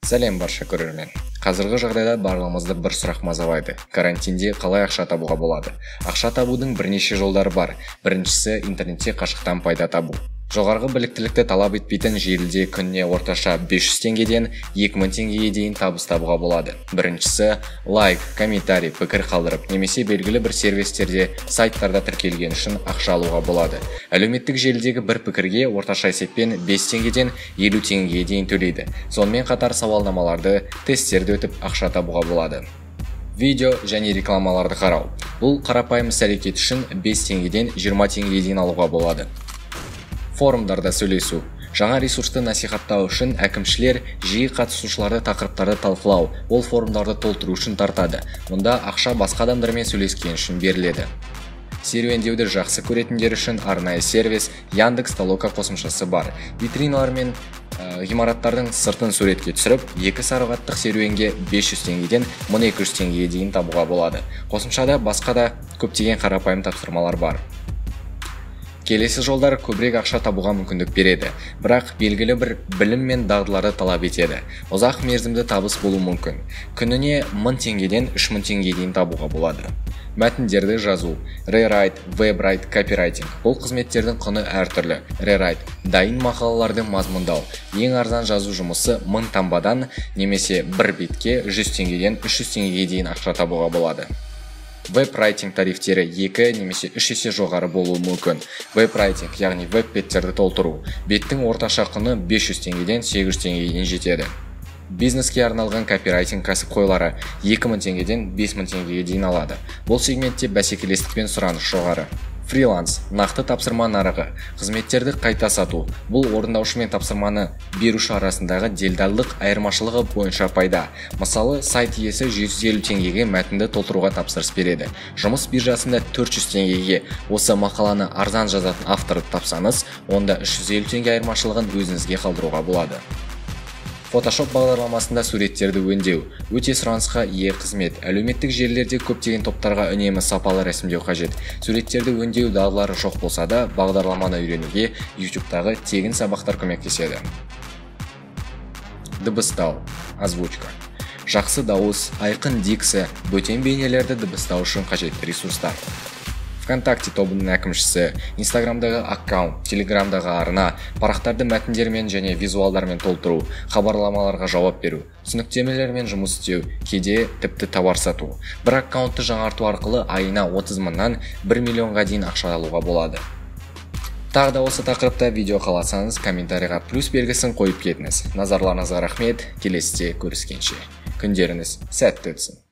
Сәлем барша көрермен. Қазіргі жағдайда барлығымызды бір сұрақ мазалайды. Карантинде қалай ақша табуға болады? Ақша табудың бірнеше жолдары бар. Біріншісі интернетте қашықтан пайда табу. Жоғарғы біліктілікті талап етпейтін желіде күніне орташа 500 теңгеден 2000 теңгеге дейін табыс табуға болады. Біріншісі лайк, комментарий, пікір қалдырып, немесе белгілі бір сервистерде, сайттарда тіркелген үшін ақша алуға болады. Әлеуметтік желідегі бір пікірге орташа есеппен 5 теңгеден 50 теңгеге дейін төлейді. Сонымен қатар сауалнамаларды, тесттерді өтіп ақша табуға болады. Видео және рекламаларды қарау. Бұл қарапайым іс-әрекет үшін 5 теңгеден 20 теңгеге дейін алуға болады. Форумдарда сөйлесу. Жаңа ресурсты насихаттау үшін әкімшілер жиі қатысушыларды тақырыптарды талқылау, ол форумдарды толтыру үшін тартады. Мұнда ақша басқа адамдармен сөйлескен үшін беріледі. Серуендеуді жақсы көретіндер үшін арнайы сервис Яндекс Толока қосымшасы бар. Витриналар мен ғимараттардың сыртын суретке түсіріп, 2 сағаттық серуенге 500 теңгеден 1200 теңгеге дейін табуға болады. Қосымшада басқа да көптеген қарапайым тапсырмалар бар. Келесі жолдар көбірек ақша табуға мүмкіндік береді, бірақ белгілі бір білім мен дағдыларды талап етеді. Ұзақ мерзімді табыс болуы мүмкін. Күніне 1000 теңгеден 3000 теңгеге дейін табуға болады. Мәтіндерді жазу, рерайт, вебрайт, копирайтинг. Бұл қызметтердің құны әртүрлі. Рерайт – дайын мақалаларды мазмұндау. Ең арзан жазу жұмысы 1000 таңбадан немесе 1 бетке 100 теңгеден 300 теңгеге дейін ақша табуға болады. Веб-райтинг тарифтері 2 немесе 3 есе жоғары болуы мүмкін. Веб-райтинг, яғни веб-беттерді толтыру. Беттің орташа құны 500 теңгеден 800 теңгеге дейін жетеді. Бизнеске арналған копирайтинг кәсіпқойлары 2000 теңгеден 5000 теңгеге дейін алады. Бұл сегментте бәсекелестік пен сұраныс жоғары. Фриланс, нақты тапсырма нарығы, қызметтерді қайта сату. Бұл орындаушы мен тапсырманы беруші арасындағы делдалдық айырмашылығы бойынша пайда. Мысалы, сайт иесі 150 теңгеге мәтінді толтыруға тапсырыс береді. Жұмыс биржасында 400 теңгеге осы мақаланы арзан жазатын авторды тапсаңыз, онда 350 теңге айырмашылығын өзіңізге қалдыруға болады. Photoshop бағдарламасында суреттерді өңдеу. Өте сұранысқа ие қызмет. Әлеуметтік желілерде көптеген топтарға үнемі сапалы рәсімдеу қажет. Суреттерді өңдеу дағдылары жоқ болса да, бағдарламаны үйренуге YouTube'тағы тегін сабақтар көмектеседі. Дыбыстау, озвучка. Жақсы дауыс, айқын дикция, бөтен бейнелерді дыбыстау үшін қажетті ресурстар. ВКонтакте тобының әкімшісі, Инстаграмдағы аккаунт, Телеграмдағы арна, парақтарды мәтіндермен және визуалдармен толтыру, хабарламаларға жауап беру, түсініктемелермен жұмыс істеу, кейде тіпті тауар сату. Бір аккаунтты жаңарту арқылы айына 30 мыңнан 1 миллионға дейін ақша алуға болады. Тағы да осы тақырыпта видео қаласаңыз, комментарийға плюс белгісін қойып кетіңіз. Назарларыңызға рахмет, келесіде көріскенше. Күндеріңіз сәтті өтсін.